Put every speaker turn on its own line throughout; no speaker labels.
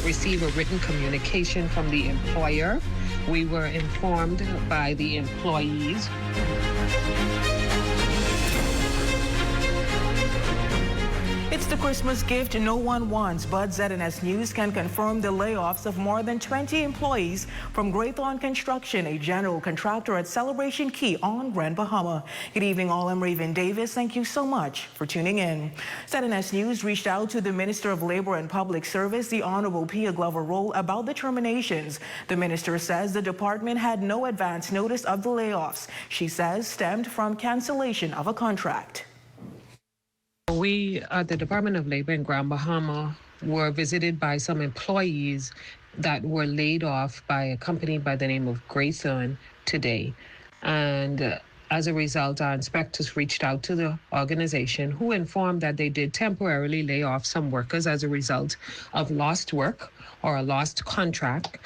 receive a written communication from the employer. We were informed by the employees.
It's the Christmas gift no one wants, but ZNS News can confirm the layoffs of more than 20 employees from Graythorne Construction, a general contractor at Celebration Key on Grand Bahama. Good evening, all. I'm Raven Davis. Thank you so much for tuning in. ZNS News reached out to the Minister of Labor and Public Service, the Honorable Pia Glover-Roll, about the terminations. The minister says the department had no advance notice of the layoffs. She says stemmed from cancellation of a contract.
We at the Department of Labor in Grand Bahama were visited by some employees that were laid off by a company by the name of Graythorne today. And as a result, our inspectors reached out to the organization, who informed that they did temporarily lay off some workers as a result of lost work or a lost contract,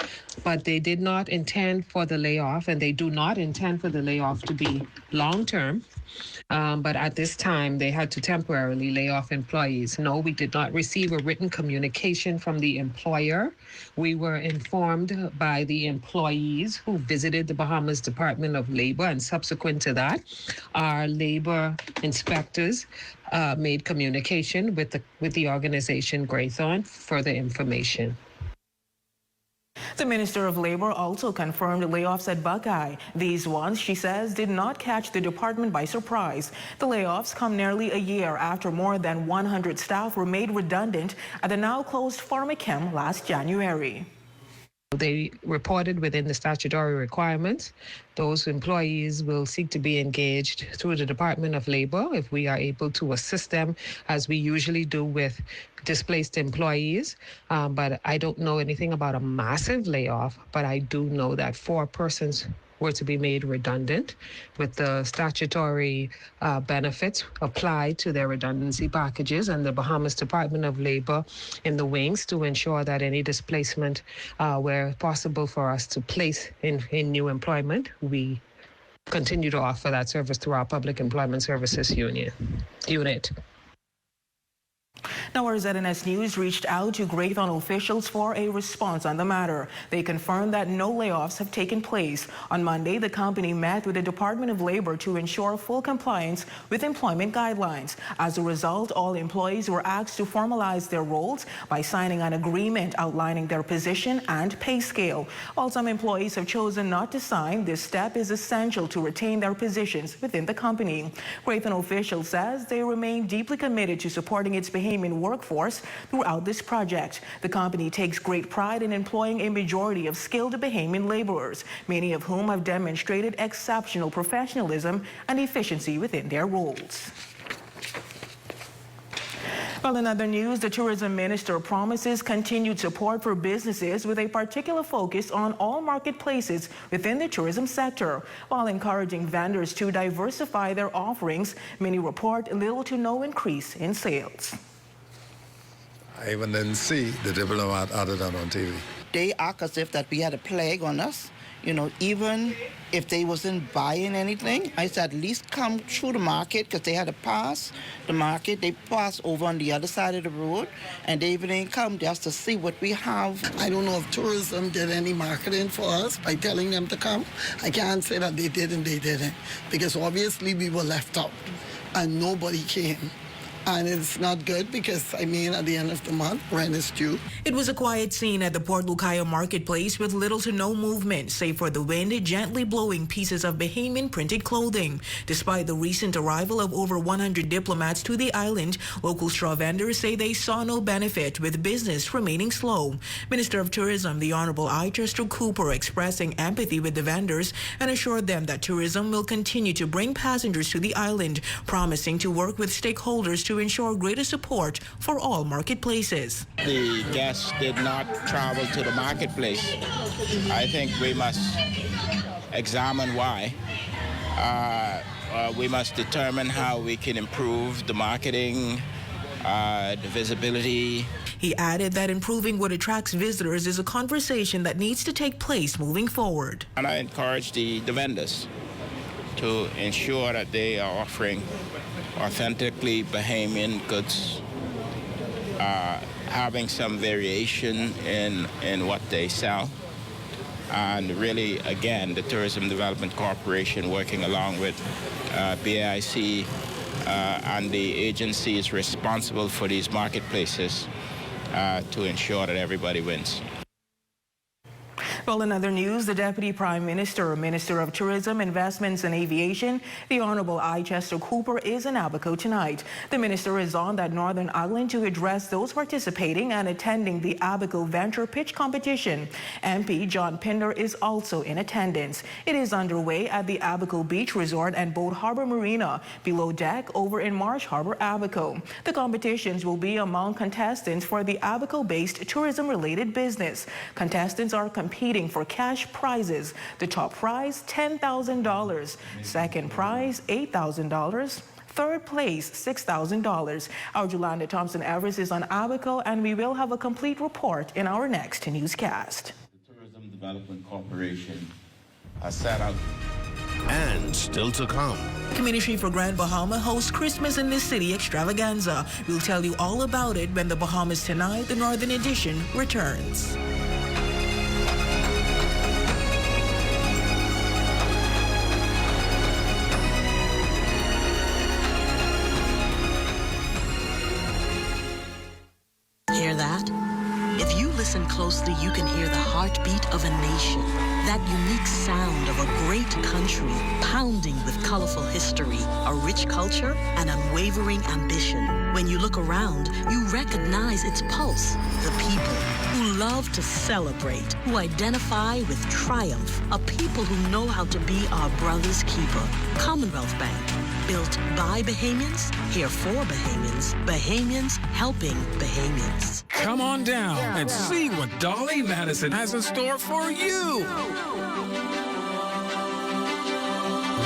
but they did not intend for the layoff, and they do not intend for the layoff to be long-term. But at this time, they had to temporarily lay off employees. No, we did not receive a written communication from the employer. We were informed by the employees who visited the Bahamas Department of Labor, and subsequent to that, our labor inspectors made communication with the organization Graythorne for the information.
The Minister of Labor also confirmed layoffs at Buckeye. These ones, she says, did not catch the department by surprise. The layoffs come nearly a year after more than 100 staff were made redundant at the now closed Pharmachem last January.
They reported within the statutory requirements. Those employees will seek to be engaged through the Department of Labor if we are able to assist them, as we usually do with displaced employees. But I don't know anything about a massive layoff, but I do know that 4 persons were to be made redundant, with the statutory benefits applied to their redundancy packages, and the Bahamas Department of Labor in the wings to ensure that any displacement where possible for us to place in new employment, we continue to offer that service through our Public Employment Services unit.
Now, our ZNS News reached out to Graythorne officials for a response on the matter. They confirmed that no layoffs have taken place. On Monday, the company met with the Department of Labor to ensure full compliance with employment guidelines. As a result, all employees were asked to formalize their roles by signing an agreement outlining their position and pay scale. While some employees have chosen not to sign, this step is essential to retain their positions within the company. Graythorne officials says they remain deeply committed to supporting its Bahamian workforce throughout this project. The company takes great pride in employing a majority of skilled Bahamian laborers, many of whom have demonstrated exceptional professionalism and efficiency within their roles. Well, in other news, the tourism minister promises continued support for businesses with a particular focus on all marketplaces within the tourism sector, while encouraging vendors to diversify their offerings. Many report little to no increase in sales.
I even didn't see the diplomat other than on TV.
They act as if that we had a plague on us. You know, even if they wasn't buying anything, I said at least come through the market, because they had to pass the market. They passed over on the other side of the road, and they even didn't come just to see what we have.
I don't know if tourism did any marketing for us by telling them to come. I can't say that they did and they didn't, because obviously we were left out and nobody came. And it's not good because, I mean, at the end of the month, rent is due.
It was a quiet scene at the Port Lucaya marketplace with little to no movement, save for the wind gently blowing pieces of Bahamian printed clothing. Despite the recent arrival of over 100 diplomats to the island, local straw vendors say they saw no benefit, with business remaining slow. Minister of Tourism, the Honorable Chester Cooper, expressing empathy with the vendors and assured them that tourism will continue to bring passengers to the island, promising to work with stakeholders to ensure greater support for all marketplaces.
The guests did not travel to the marketplace. I think we must examine why. We must determine how we can improve the marketing, the visibility.
He added that improving what attracts visitors is a conversation that needs to take place moving forward.
And I encourage the vendors to ensure that they are offering authentically Bahamian goods having some variation in what they sell. And really, again, the Tourism Development Corporation working along with BAIC and the agencies responsible for these marketplaces to ensure that everybody wins.
Well, in other news, the Deputy Prime Minister, Minister of Tourism, Investments and Aviation, the Honorable I. Chester Cooper, is in Abaco tonight. The minister is on that Northern Ireland to address those participating and attending the Abaco Venture Pitch Competition. MP John Pinder is also in attendance. It is underway at the Abaco Beach Resort and Boat Harbor Marina, below deck over in Marsh Harbor, Abaco. The competitions will be among contestants for the Abaco-based tourism-related business. Contestants are competing for cash prizes. The top prize, $10,000. Second prize, $8,000. Third place, $6,000. Our Jolanda Thompson-Everest is on Abaco, and we will have a complete report in our next newscast.
The Tourism Development Corporation has set out.
And still to come.
Community for Grand Bahama hosts Christmas in the City extravaganza. We'll tell you all about it when the Bahamas Tonight, the Northern Edition, returns.
Hear that? If you listen closely, you can hear the heartbeat of a nation. That unique sound of a great country, pounding with colorful history, a rich culture, and unwavering ambition. When you look around, you recognize its pulse. The people who love to celebrate, who identify with triumph, a people who know how to be our brother's keeper. Commonwealth Bank, built by Bahamians, here for Bahamians, Bahamians helping Bahamians.
Come on down and see what Dolly Madison has in store for you.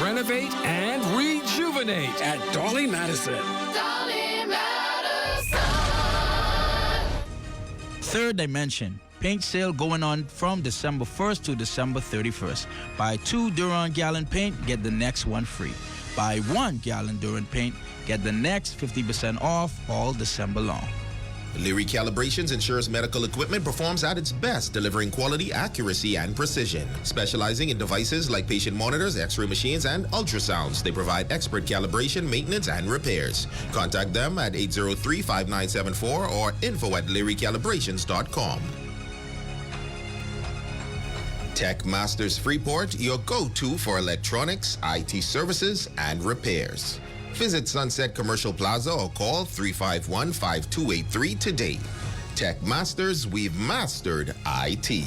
Renovate and rejuvenate at Dolly Madison.
Dolly Madison.
Third Dimension. Paint sale going on from December 1st to December 31st. Buy 2 Durand gallon paint, get the next one free. Buy 1 gallon Durand paint, get the next 50% off all December long.
Leary Calibrations ensures medical equipment performs at its best, delivering quality, accuracy, and precision. Specializing in devices like patient monitors, x-ray machines, and ultrasounds, they provide expert calibration, maintenance, and repairs. Contact them at 803-5974 or info@learycalibrations.com. Tech Masters Freeport, your go-to for electronics, IT services, and repairs. Visit Sunset Commercial Plaza or call 351-5283 today. Tech Masters, we've mastered IT.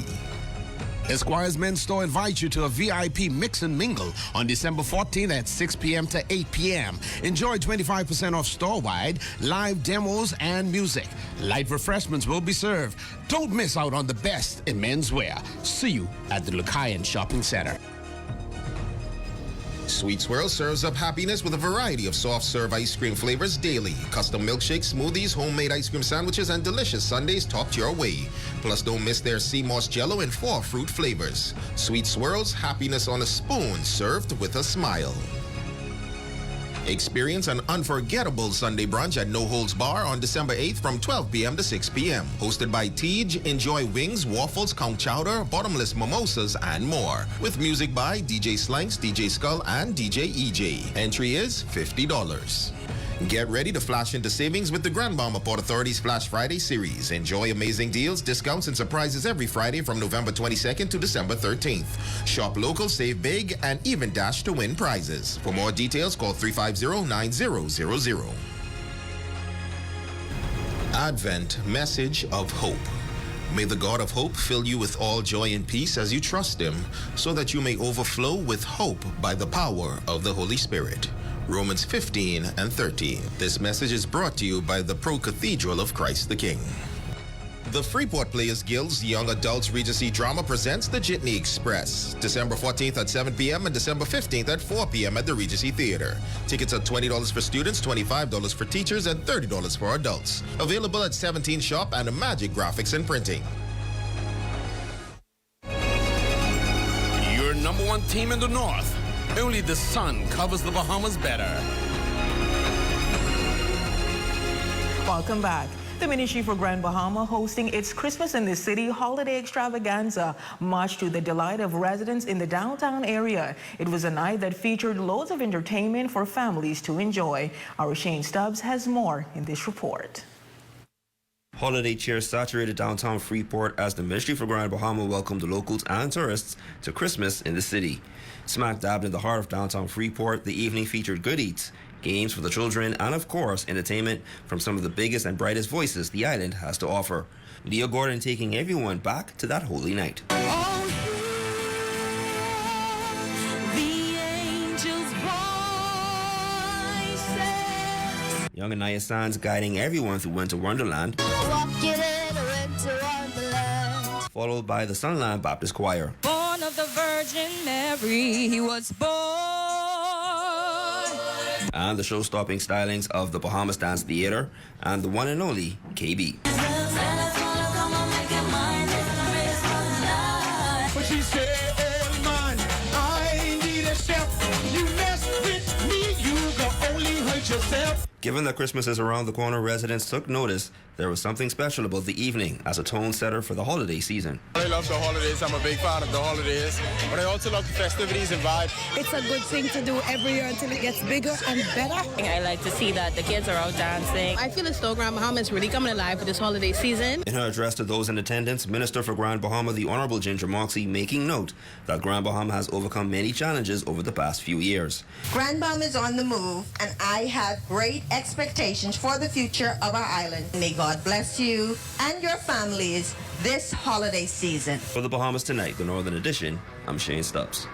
Esquire's Men's Store invites you to a VIP mix and mingle on December 14th at 6 p.m. to 8 p.m. Enjoy 25% off store-wide, live demos, and music. Light refreshments will be served. Don't miss out on the best in menswear. See you at the Lucayan Shopping Center.
Sweet Swirl serves up happiness with a variety of soft-serve ice cream flavors daily. Custom milkshakes, smoothies, homemade ice cream sandwiches, and delicious sundaes topped your way. Plus, don't miss their sea moss jello and 4 fruit flavors. Sweet Swirls, happiness on a spoon, served with a smile. Experience an unforgettable Sunday brunch at No Holds Bar on December 8th from 12 p.m. to 6 p.m. Hosted by Tej, enjoy wings, waffles, conch chowder, bottomless mimosas, and more. With music by DJ Slanks, DJ Skull, and DJ EJ. Entry is $50. Get ready to flash into savings with the Grand Bahama Port Authority's Flash Friday series. Enjoy amazing deals, discounts, and surprises every Friday from November 22nd to December 13th. Shop local, save big, and even dash to win prizes. For more details, call 350-9000. Advent Message of Hope. May the God of hope fill you with all joy and peace as you trust Him, so that you may overflow with hope by the power of the Holy Spirit. Romans 15 and 13. This message is brought to you by the Pro Cathedral of Christ the King. The Freeport Players Guild's Young Adults Regency Drama presents the Jitney Express, December 14th at 7 p.m. and December 15th at 4 p.m. at the Regency Theater. Tickets are $20 for students, $25 for teachers, and $30 for adults. Available at 17 Shop and Magic Graphics and Printing.
Your number one team in the North. Only the sun covers the Bahamas better.
Welcome back. The Ministry for Grand Bahama hosting its Christmas in the City holiday extravaganza, much to the delight of residents in the downtown area. It was a night that featured loads of entertainment for families to enjoy. Our Shane Stubbs has more in this report.
Holiday cheer saturated downtown Freeport as the Ministry for Grand Bahama welcomed the locals and tourists to Christmas in the city. Smack dab in the heart of downtown Freeport, the evening featured good eats, games for the children, and of course, entertainment from some of the biggest and brightest voices the island has to offer. Leah Gordon taking everyone back to that holy night. Young Anaya Sands guiding everyone through Winter Wonderland, followed by the Sunland Baptist Choir.
Born of the Virgin Mary, he was born.
And the show-stopping stylings of the Bahamas Dance Theater and the one and only KB.
But she said, oh man, I need a chef. You mess with me, you can only hurt yourself.
Given that Christmas is around the corner, residents took notice there was something special about the evening as a tone setter for the holiday season.
I love the holidays. I'm a big fan of the holidays, but I also love the festivities and vibe.
It's a good thing to do every year until it gets bigger and better.
I like to see that the kids are out dancing.
I feel as though Grand Bahama is really coming alive for this holiday season.
In her address to those in attendance, Minister for Grand Bahama, the Honourable Ginger Moxie, making note that Grand Bahama has overcome many challenges over the past few years.
Grand Bahama is on the move, and I have great expectations for the future of our island. May God bless you and your families this holiday season.
For the Bahamas Tonight, the Northern Edition, I'm Shane Stubbs.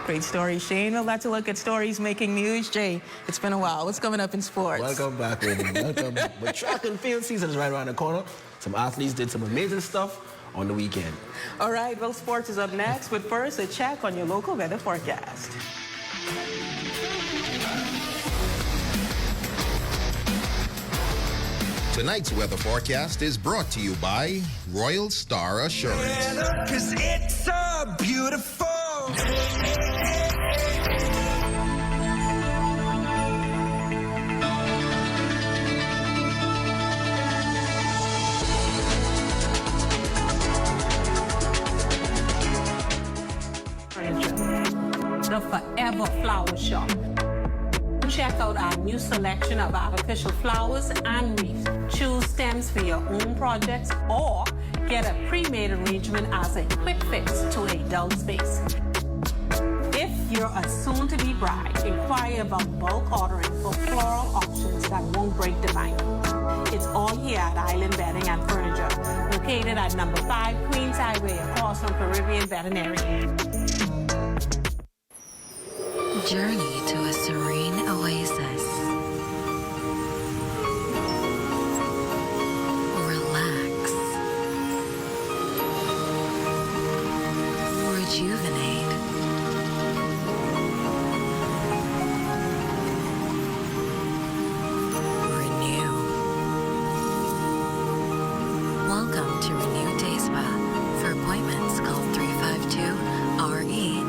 Great story, Shane. We'll have to look at stories making news. Jay, it's been a while. What's coming up in sports?
Welcome back, Raven. Welcome. But track and field season is right around the corner. Some athletes did some amazing stuff on the weekend.
All right, well, sports is up next, but first, a check on your local weather forecast.
Tonight's weather forecast is brought to you by Royal Star Assurance.
Cause it's so beautiful.
The Forever Flower Shop. Check out our new selection of artificial flowers and wreaths. Choose stems for your own projects or get a pre-made arrangement as a quick fix to a dull space. If you're a soon-to-be bride, inquire about bulk ordering for floral options that won't break the bank. It's all here at Island Bedding and Furniture, located at number 5 Queens Highway across from Caribbean Veterinary.
Journey to a serene oasis. Relax. Rejuvenate. Renew. Welcome to Renew Day Spa. For appointments, call 352-RENU.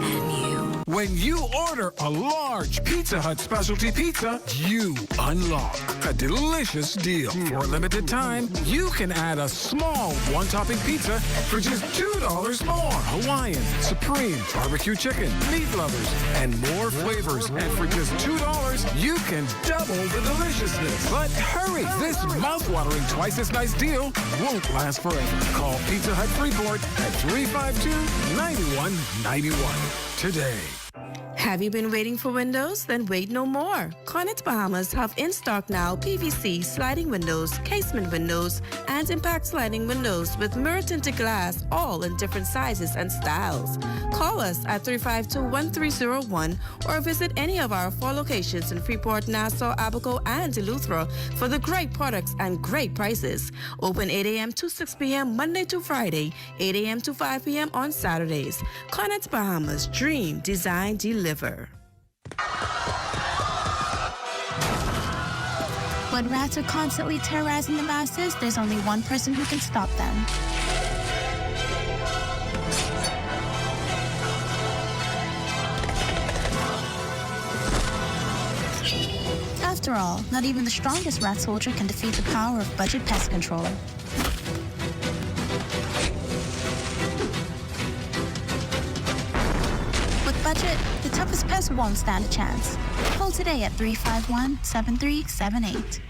When you order a large Pizza Hut specialty pizza, you unlock a delicious deal. For a limited time, you can add a small one-topping pizza for just $2 more. Hawaiian, Supreme, barbecue chicken, meat lovers, and more flavors. And for just $2, you can double the deliciousness. But hurry, this mouth-watering twice as nice deal won't last forever. Call Pizza Hut Freeport at 352-9191 today.
Have you been waiting for windows? Then wait no more. Cornet Bahamas have in stock now PVC sliding windows, casement windows, and impact sliding windows with mirror tinted glass, all in different sizes and styles. Call us at 352-1301 or visit any of our 4 locations in Freeport, Nassau, Abaco, and Eleuthera for the great products and great prices. Open 8 a.m. to 6 p.m. Monday to Friday, 8 a.m. to 5 p.m. on Saturdays. Cornet Bahamas, dream, design, deliver.
When rats are constantly terrorizing the masses, there's only one person who can stop them. After all, not even the strongest rat soldier can defeat the power of Budget Pest Controller. With Budget, the toughest pest won't stand a chance. Call today at 351-7378.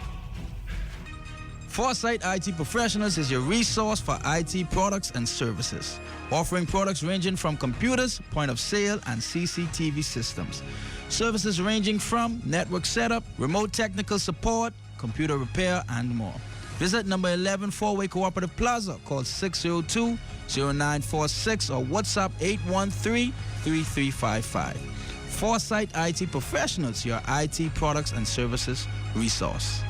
Foresight IT Professionals is your resource for IT products and services, offering products ranging from computers, point of sale, and CCTV systems. Services ranging from network setup, remote technical support, computer repair, and more. Visit number 11 Four-Way Cooperative Plaza, call 602-0946 or WhatsApp 813-3355. Foresight IT Professionals, your IT products and services resource.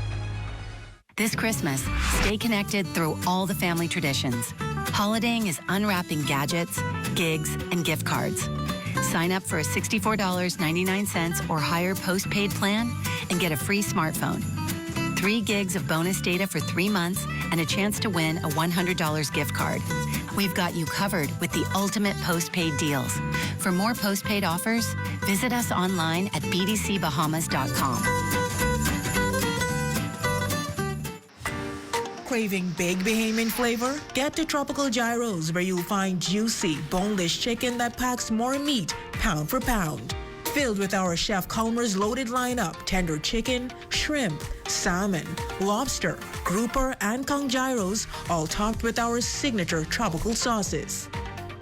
This Christmas, stay connected through all the family traditions. Holidaying is unwrapping gadgets, gigs, and gift cards. Sign up for a $64.99 or higher postpaid plan and get a free smartphone. 3 gigs of bonus data for 3 months and a chance to win a $100 gift card. We've got you covered with the ultimate postpaid deals. For more postpaid offers, visit us online at bdcbahamas.com.
Craving big Bahamian flavor? Get to Tropical Gyros, where you'll find juicy, boneless chicken that packs more meat, pound for pound. Filled with our Chef Culmer's loaded lineup, tender chicken, shrimp, salmon, lobster, grouper, and conch gyros, all topped with our signature tropical sauces.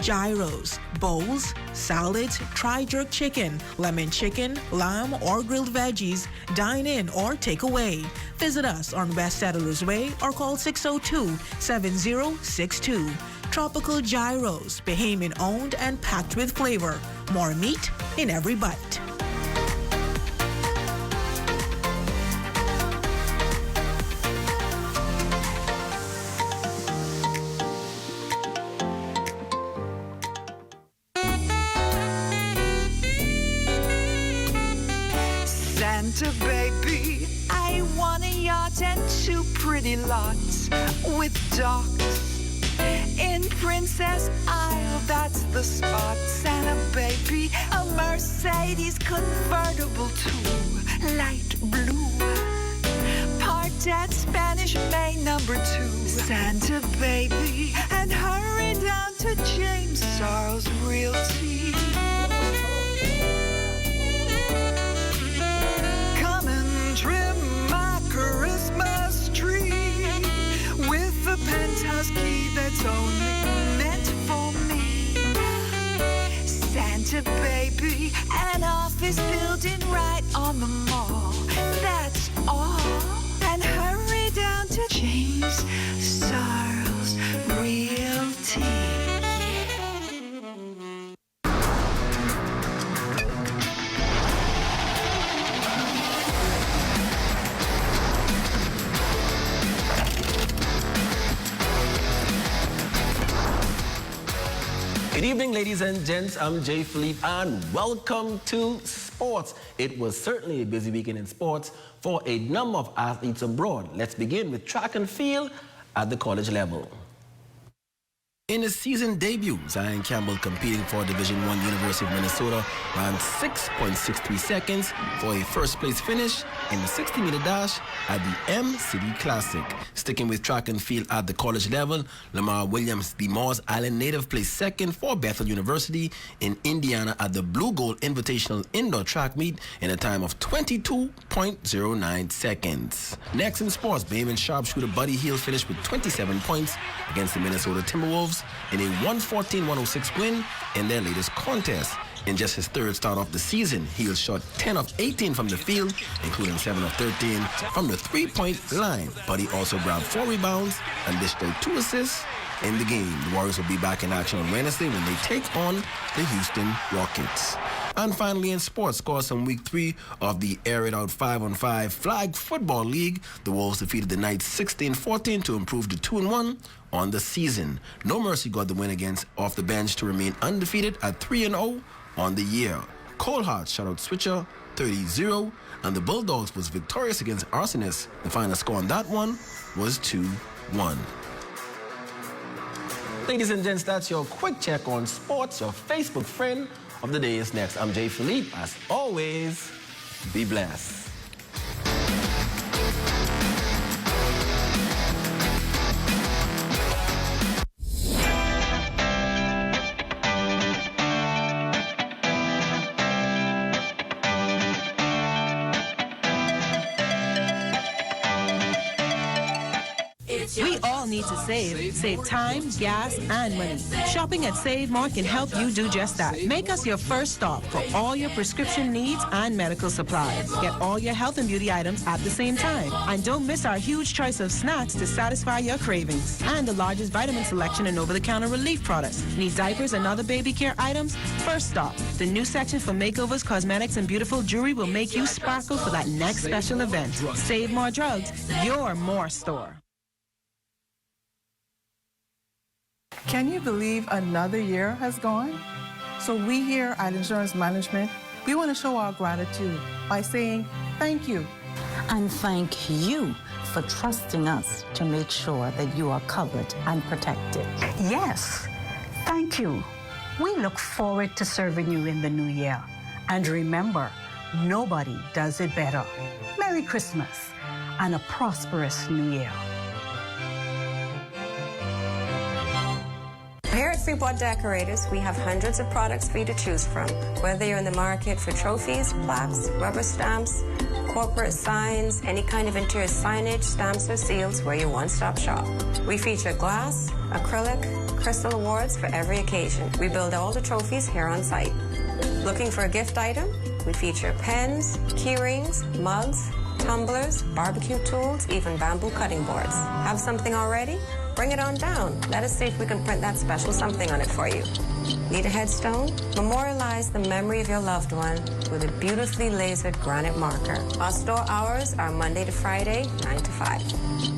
Gyros, bowls, salads, tri-jerk chicken, lemon chicken, lamb, or grilled veggies, dine in or take away. Visit us on West Settlers Way or call 602-7062. Tropical Gyros, Bahamian owned and packed with flavor. More meat in every bite.
Santa baby, I want a yacht and 2 pretty lots with docks in Princess Isle. That's the spot. Santa baby, a Mercedes convertible too, light blue, parked at Spanish Main number 2. Santa baby, and hurry down to James Charles Realty. Trim my Christmas tree with a penthouse key that's only meant for me. Santa baby, an office building right on the mall. That's all. And hurry down to James Charles Realty.
Good evening, ladies and gents. I'm Jay Philippe, and welcome to Sports. It was certainly a busy weekend in sports for a number of athletes abroad. Let's begin with track and field at the college level. In his season debut, Zion Campbell, competing for Division I University of Minnesota, ran 6.63 seconds for a first-place finish in the 60-meter dash at the M-City Classic. Sticking with track and field at the college level, Lamar Williams, the Mars Island native, placed second for Bethel University in Indiana at the Blue Gold Invitational Indoor Track Meet in a time of 22.09 seconds. Next in sports, Bahamian sharpshooter Buddy Hield finished with 27 points against the Minnesota Timberwolves in a 114-106 win in their latest contest. In just his third start of the season, Hield shot 10 of 18 from the field, including 7 of 13 from the three-point line. Buddy also grabbed 4 rebounds and dished out 2 assists in the game. The Warriors will be back in action on Wednesday when they take on the Houston Rockets. And finally in sports, scores from week 3 of the Air It Out 5-on-5 Flag Football League. The Wolves defeated the Knights 16-14 to improve to 2-1 on the season. No Mercy got the win against off the bench to remain undefeated at 3-0 on the year. Cole Hart shut out Switcher 30-0, and the Bulldogs was victorious against Arsonists. The final score on that one was 2-1. Ladies and gents, that's your quick check on sports. Your Facebook friend of the day is next. I'm Jay Philippe. As always, be blessed.
We all need to save. Save time, gas, and money. Shopping at Save More can help you do just that. Make us your first stop for all your prescription needs and medical supplies. Get all your health and beauty items at the same time. And don't miss our huge choice of snacks to satisfy your cravings. And the largest vitamin selection and over-the-counter relief products. Need diapers and other baby care items? First stop. The new section for makeovers, cosmetics, and beautiful jewelry will make you sparkle for that next special event. Save More Drugs, your more store.
Can you believe another year has gone? So we here at Insurance Management, we want to show our gratitude by saying thank you.
And thank you for trusting us to make sure that you are covered and protected.
Yes, thank you. We look forward to serving you in the new year. And remember, nobody does it better. Merry Christmas and a prosperous new year.
Here at Freeport Decorators, we have hundreds of products for you to choose from. Whether you're in the market for trophies, plaques, rubber stamps, corporate signs, any kind of interior signage, stamps, or seals, we're your one-stop shop. We feature glass, acrylic, crystal awards for every occasion. We build all the trophies here on site. Looking for a gift item? We feature pens, key rings, mugs, tumblers, barbecue tools, even bamboo cutting boards. Have something already? Bring it on down. Let us see if we can print that special something on it for you. Need a headstone? Memorialize the memory of your loved one with a beautifully lasered granite marker. Our store hours are Monday to Friday, 9 to 5.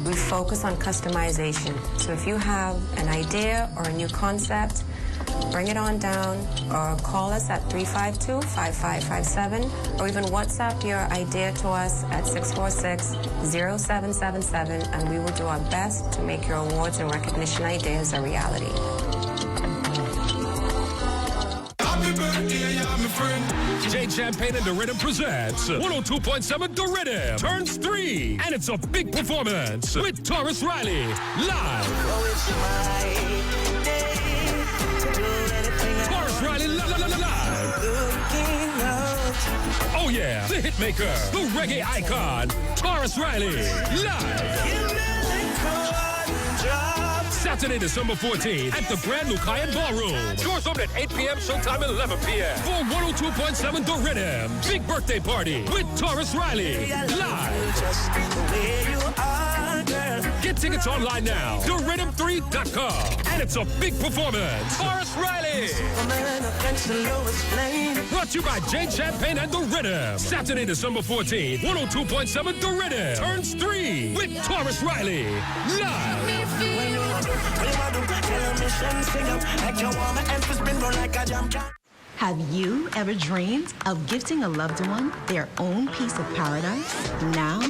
We focus on customization. So if you have an idea or a new concept, bring it on down or call us at 352-5557 or even WhatsApp your idea to us at 646-0777 and we will do our best to make your awards and recognition ideas a reality.
Happy birthday, yeah, my friend.
Jade Champagne and the Rhythm presents 102.7 The Rhythm turns 3, and it's a big performance with Taurus Riley live. Taurus Riley live. Oh yeah, the hitmaker, the reggae icon, Taurus Riley live. Saturday, December 14th at the brand new Cayenne Ballroom. Doors open at 8 p.m., showtime at 11 p.m. For 102.7 The Rhythm. Big birthday party with Taurus Riley live. Get tickets online now. TheRhythm3.com. And it's a big performance. Taurus Riley. Brought to you by Jade Champagne and The Rhythm. Saturday, December 14th, 102.7 The Rhythm turns 3 with Taurus Riley live.
Have you ever dreamed of gifting a loved one their own piece of paradise? Now,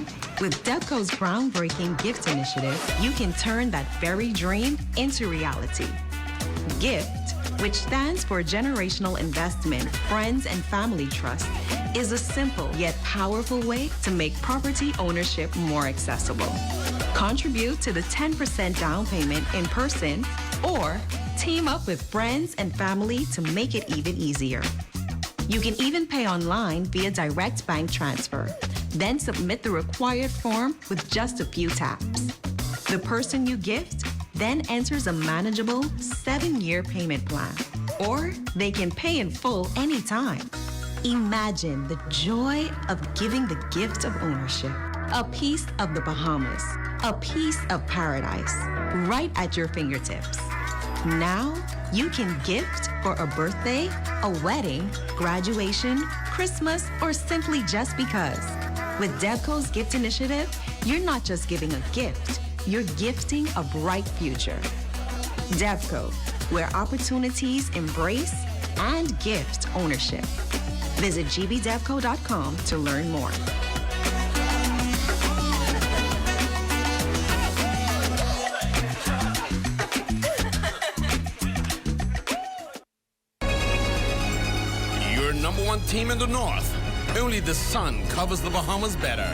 with Debco's groundbreaking gift initiative, you can turn that very dream into reality. GIFT, which stands for Generational Investment, Friends and Family Trust, is a simple yet powerful way to make property ownership more accessible. Contribute to the 10% down payment in person or team up with friends and family to make it even easier. You can even pay online via direct bank transfer, then submit the required form with just a few taps. The person you gift then enters a manageable 7-year payment plan, or they can pay in full anytime. Imagine the joy of giving the gift of ownership, a piece of the Bahamas, a piece of paradise, right at your fingertips. Now, you can gift for a birthday, a wedding, graduation, Christmas, or simply just because. With Debco's gift initiative, you're not just giving a gift, you're gifting a bright future. Debco, where opportunities embrace and gift ownership. Visit gbdevco.com to learn more.
Your number one team in the North. Only the sun covers the Bahamas better.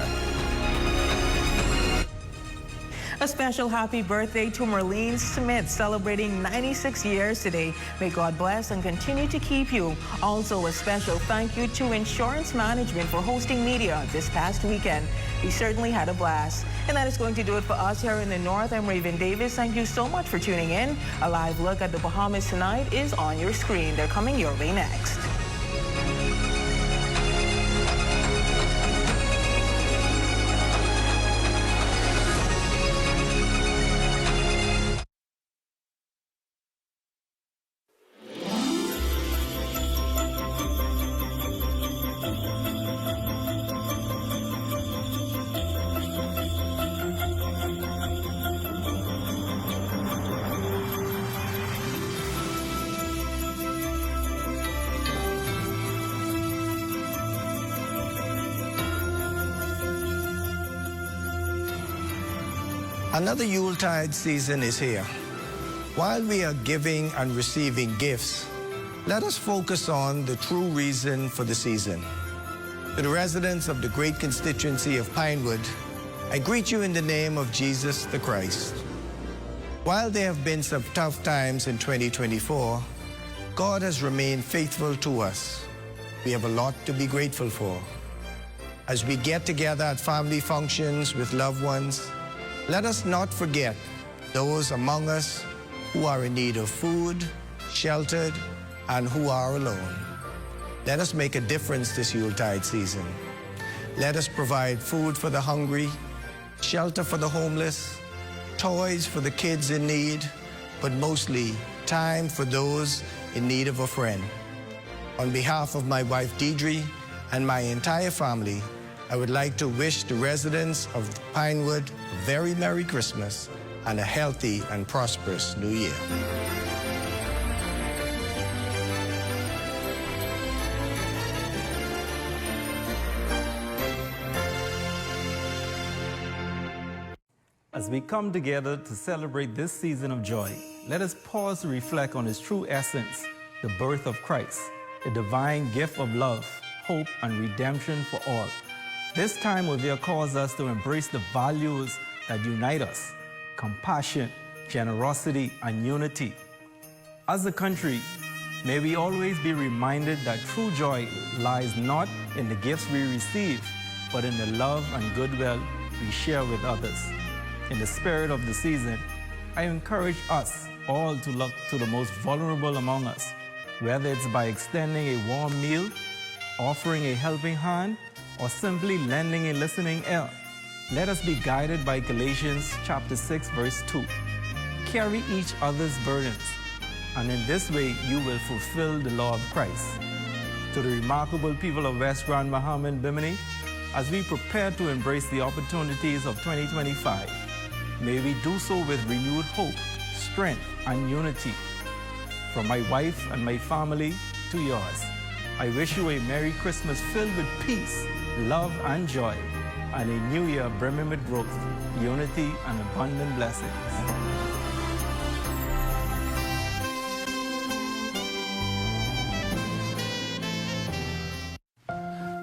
A special happy birthday to Merlene Smith, celebrating 96 years today. May God bless and continue to keep you. Also, a special thank you to Insurance Management for hosting media this past weekend. We certainly had a blast. And that is going to do it for us here in the North. I'm Raven Davis. Thank you so much for tuning in. A live look at the Bahamas tonight is on your screen. They're coming your way next.
Another Yuletide season is here. While we are giving and receiving gifts, let us focus on the true reason for the season. To the residents of the great constituency of Pinewood, I greet you in the name of Jesus the Christ. While there have been some tough times in 2024, God has remained faithful to us. We have a lot to be grateful for. As we get together at family functions with loved ones, let us not forget those among us who are in need of food, sheltered, and who are alone. Let us make a difference this Yuletide season. Let us provide food for the hungry, shelter for the homeless, toys for the kids in need, but mostly time for those in need of a friend. On behalf of my wife Deidre and my entire family, I would like to wish the residents of Pinewood a very Merry Christmas and a healthy and prosperous New Year.
As we come together to celebrate this season of joy, let us pause to reflect on its true essence, the birth of Christ, a divine gift of love, hope, and redemption for all. This time of year calls us to embrace the values that unite us: compassion, generosity, and unity. As a country, may we always be reminded that true joy lies not in the gifts we receive, but in the love and goodwill we share with others. In the spirit of the season, I encourage us all to look to the most vulnerable among us, whether it's by extending a warm meal, offering a helping hand, or simply lending a listening ear. Let us be guided by Galatians chapter 6, verse 2. Carry each other's burdens, and in this way you will fulfill the law of Christ. To the remarkable people of West Grand Bahama and Bimini, as we prepare to embrace the opportunities of 2025, may we do so with renewed hope, strength, and unity. From my wife and my family to yours, I wish you a Merry Christmas filled with peace, love, and joy, and a new year brimming with growth, unity, and abundant blessings.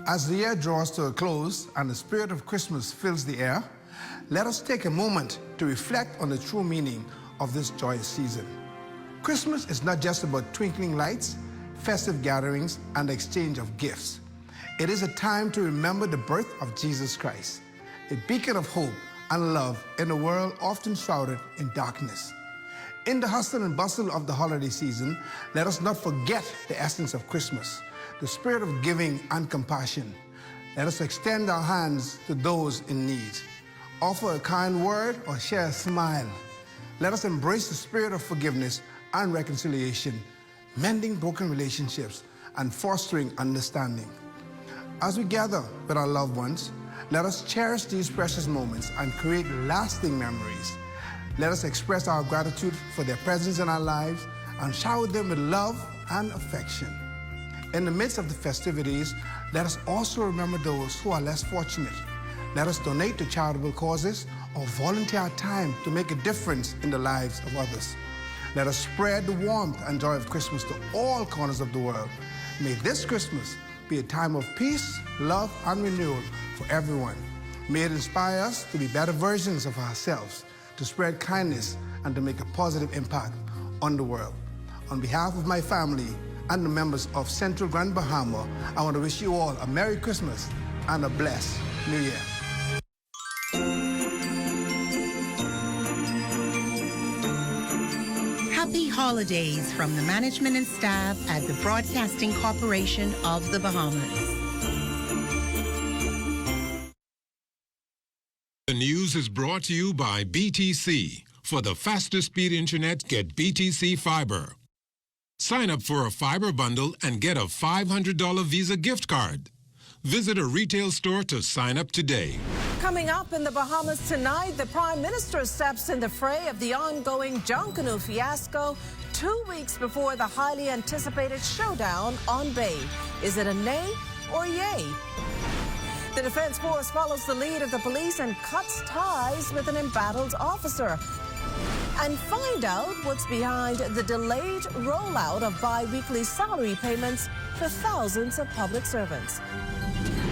As the year draws to a close and the spirit of Christmas fills the air, let us take a moment to reflect on the true meaning of this joyous season. Christmas is not just about twinkling lights, festive gatherings, and the exchange of gifts. It is a time to remember the birth of Jesus Christ, a beacon of hope and love in a world often shrouded in darkness. In the hustle and bustle of the holiday season, let us not forget the essence of Christmas, the spirit of giving and compassion. Let us extend our hands to those in need, offer a kind word or share a smile. Let us embrace the spirit of forgiveness and reconciliation, mending broken relationships and fostering understanding. As we gather with our loved ones, let us cherish these precious moments and create lasting memories. Let us express our gratitude for their presence in our lives and shower them with love and affection. In the midst of the festivities, let us also remember those who are less fortunate. Let us donate to charitable causes or volunteer our time to make a difference in the lives of others. Let us spread the warmth and joy of Christmas to all corners of the world. May this Christmas be a time of peace, love, and renewal for everyone. May it inspire us to be better versions of ourselves, to spread kindness and to make a positive impact on the world. On behalf of my family and the members of Central Grand Bahama, I want to wish you all a Merry Christmas and a blessed New Year.
Happy holidays from the management and staff at the Broadcasting Corporation of the Bahamas.
The news is brought to you by BTC. For the fastest speed internet, get BTC Fiber. Sign up for a fiber bundle and get a $500 Visa gift card. Visit a retail store to sign up today.
Coming up in the Bahamas tonight, the Prime Minister steps in the fray of the ongoing Junkanoo fiasco 2 weeks before the highly anticipated showdown on Bay. Is it a nay or yay? The Defense Force follows the lead of the police and cuts ties with an embattled officer. And find out what's behind the delayed rollout of bi-weekly salary payments for thousands of public servants.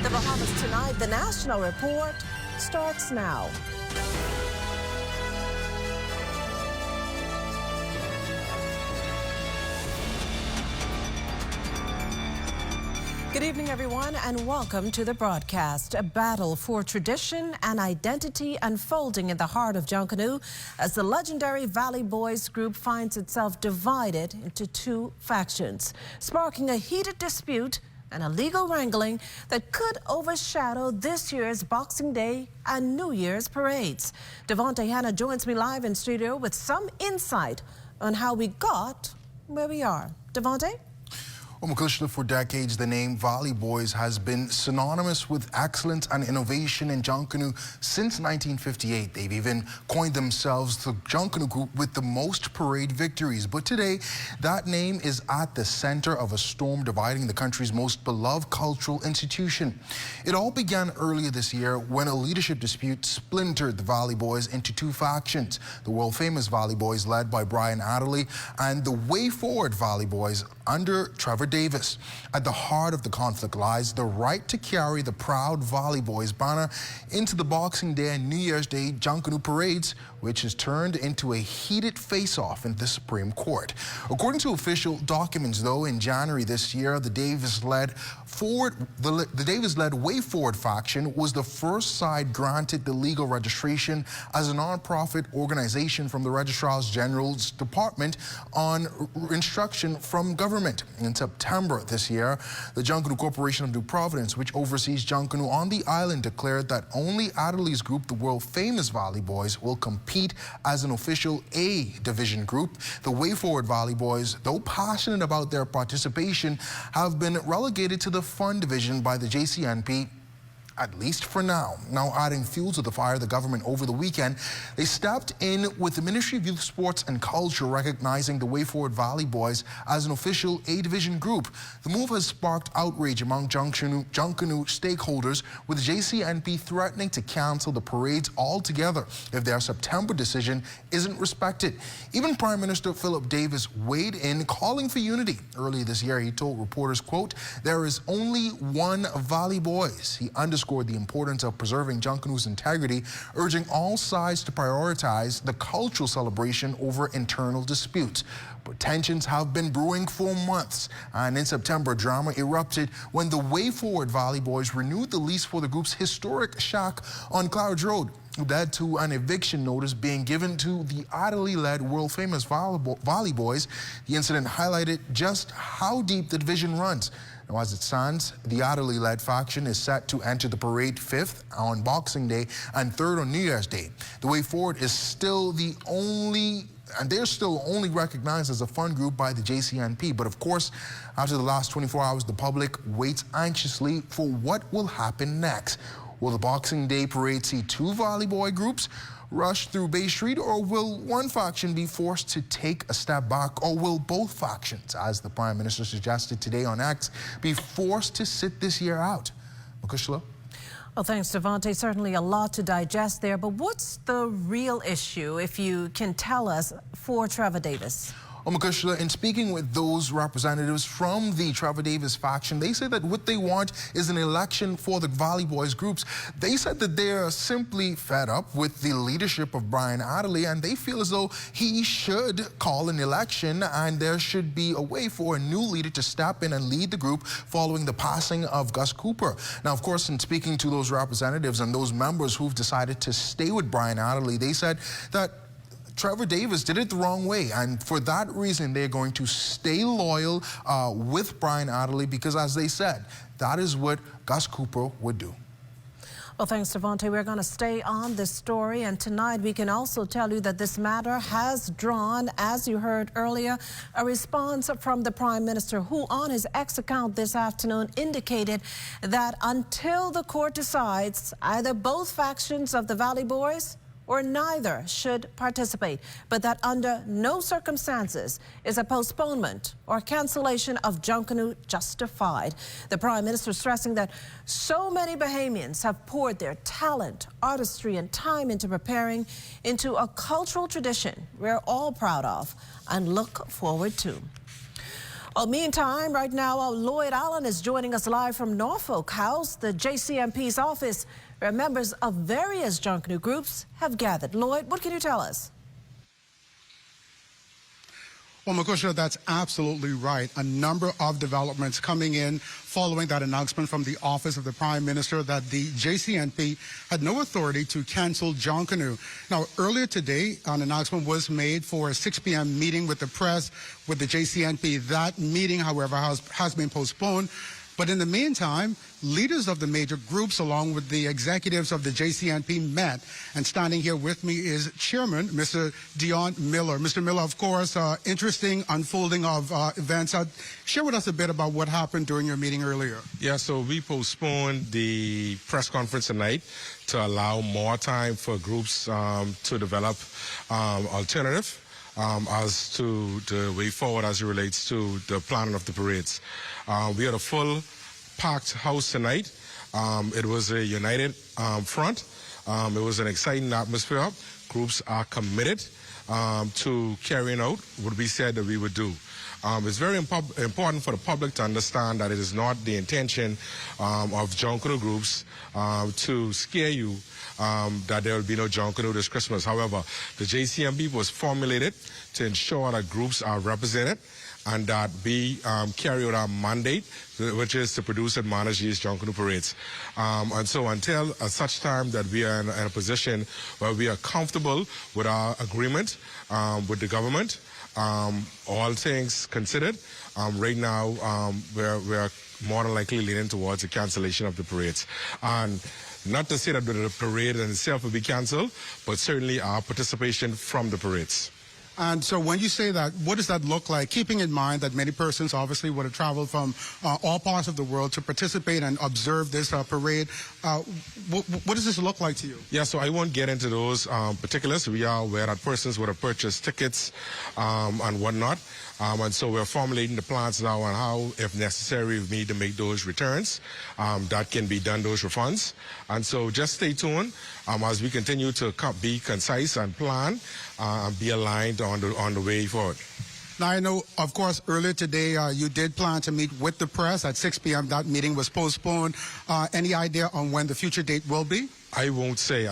The Bahamas tonight, the National Report starts now. Good evening, everyone, and welcome to the broadcast. A battle for tradition and identity unfolding in the heart of Junkanoo as the legendary Valley Boys group finds itself divided into two factions, sparking a heated dispute and a legal wrangling that could overshadow this year's Boxing Day and New Year's parades. Devontae Hanna joins me live in studio with some insight on how we got where we are. Devontae?
Well, Makushla, for decades, the name Valley Boys has been synonymous with excellence and innovation in Junkanoo since 1958. They've even coined themselves the Junkanoo group with the most parade victories. But today, that name is at the center of a storm dividing the country's most beloved cultural institution. It all began earlier this year when a leadership dispute splintered the Valley Boys into two factions. The world-famous Valley Boys, led by Brian Adderley, and the Way Forward Valley Boys under Trevor Davis. At the heart of the conflict lies the right to carry the proud Valley Boys banner into the Boxing Day and New Year's Day Junkanoo parades, which has turned into a heated face-off in the Supreme Court. According to official documents, though, in January this year, the Davis-led Way Forward faction was the first side granted the legal registration as a non-profit organization from the Registrar General's Department on instruction from government. In September this year, the Junkanoo Corporation of New Providence, which oversees Junkanoo on the island, declared that only Adderley's group, the world-famous Valley Boys, will compete as an official A division group. The Way Forward Valley Boys, though passionate about their participation, have been relegated to the Fun division by the JCNP, at least for now. Now adding fuel to the fire, the government over the weekend, they stepped in with the Ministry of Youth, Sports and Culture recognizing the Way Forward Valley Boys as an official A-Division group. The move has sparked outrage among Junkanoo stakeholders, with JCNP threatening to cancel the parades altogether if their September decision isn't respected. Even Prime Minister Philip Davis weighed in, calling for unity. Earlier this year, he told reporters, quote, "There is only one Valley Boys." He underscored the importance of preserving Junkanoo's integrity, urging all sides to prioritize the cultural celebration over internal disputes. But tensions have been brewing for months, and in September, drama erupted when the Way Forward Valley Boys renewed the lease for the group's historic shack on Clouds Road, led to an eviction notice being given to the Adderley-led world-famous Valley Boys. The incident highlighted just how deep the division runs. Now, as it stands, the Adderley-led faction is set to enter the parade 5th on Boxing Day and 3rd on New Year's Day. The Way Forward is still they're still only recognized as a fun group by the JCNP. But of course, after the last 24 hours, the public waits anxiously for what will happen next. Will the Boxing Day parade see two Valley Boy groups rush through Bay Street, or will one faction be forced to take a step back, or will both factions, as the Prime Minister suggested today on X, be forced to sit this year out? Makushla?
Well, thanks, Devontae. Certainly a lot to digest there, but what's the real issue, if you can tell us, for Trevor Davis?
Kushla, in speaking with those representatives from the Trevor Davis faction, they say that what they want is an election for the Valley Boys groups. They said that they're simply fed up with the leadership of Brian Adderley, and they feel as though he should call an election and there should be a way for a new leader to step in and lead the group following the passing of Gus Cooper. Now, of course, in speaking to those representatives and those members who've decided to stay with Brian Adderley, they said that Trevor Davis did it the wrong way, and for that reason, they're going to stay loyal with Brian Adderley because, as they said, that is what Gus Cooper would do.
Well, thanks, Devontae. We're going to stay on this story, and tonight we can also tell you that this matter has drawn, as you heard earlier, a response from the Prime Minister, who on his X account this afternoon indicated that until the court decides, either both factions of the Valley Boys or neither should participate, but that under no circumstances is a postponement or cancellation of Junkanoo justified. The Prime Minister stressing that so many Bahamians have poured their talent, artistry, and time into preparing into a cultural tradition we're all proud of and look forward to. Well, meantime, right now, Lloyd Allen is joining us live from Norfolk House, the JCMP's office, where members of various Junkanoo groups have gathered. Lloyd, what can you tell us?
Well, Makusha, that's absolutely right. A number of developments coming in following that announcement from the Office of the Prime Minister that the JCNP had no authority to cancel Junkanoo. Now, earlier today, an announcement was made for a 6 p.m. meeting with the press with the JCNP. That meeting, however, has been postponed. But in the meantime, leaders of the major groups along with the executives of the JCNP met. And standing here with me is Chairman, Mr. Dion Miller. Mr. Miller, of course, interesting unfolding of events. Share with us a bit about what happened during your meeting earlier.
Yeah, so we postponed the press conference tonight to allow more time for groups to develop alternative as to the way forward as it relates to the planning of the parades. We had a full packed house tonight. It was a united front. It was an exciting atmosphere. Groups are committed to carrying out what we said that we would do. It's very important for the public to understand that it is not the intention of Junkanoo groups to scare you that there will be no Junkanoo this Christmas. However, the JCMB was formulated to ensure that groups are represented and that we carry out our mandate, which is to produce and manage these Junkanoo parades. And so until such time that we are in a position where we are comfortable with our agreement with the government, all things considered, right now we're more than likely leaning towards the cancellation of the parades. And not to say that the parade in itself will be canceled, but certainly our participation from the parades.
And so when you say that, what does that look like? Keeping in mind that many persons obviously would have traveled from all parts of the world to participate and observe this parade. What does this look like to you?
Yeah, so I won't get into those particulars. We are aware that persons would have purchased tickets and whatnot. And so we're formulating the plans now on how, if necessary, we need to make those returns. That can be done, those refunds. And so just stay tuned as we continue to be concise and plan and be aligned on the way forward.
Now, I know, of course, earlier today you did plan to meet with the press at 6 p.m. That meeting was postponed. Any idea on when the future date will be?
I won't say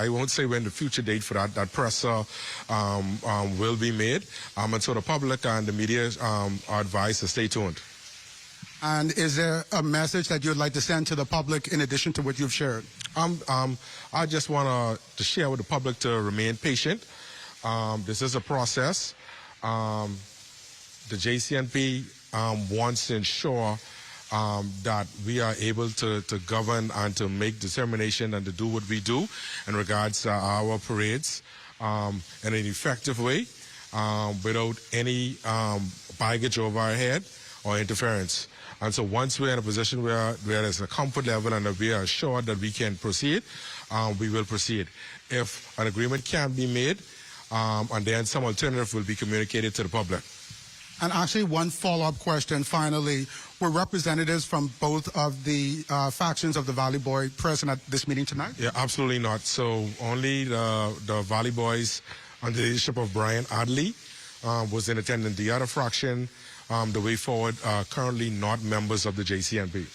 when the future date for that presser will be made. And so the public and the media are advised to stay tuned.
And is there a message that you'd like to send to the public in addition to what you've shared?
I just want to share with the public to remain patient. This is a process. The JCNP wants to ensure that we are able to govern and to make determination and to do what we do in regards to our parades in an effective way without any baggage over our head or interference. And so once we're in a position where there's a comfort level and that we are assured that we can proceed, we will proceed. If an agreement can be made, and then some alternative will be communicated to the public.
And actually, one follow-up question, finally. Were representatives from both of the factions of the Valley Boy present at this meeting tonight?
Yeah, absolutely not. So only the Valley Boys under the leadership of Brian Adderley was in attendance. The other fraction, the way forward, are currently not members of the JCNP.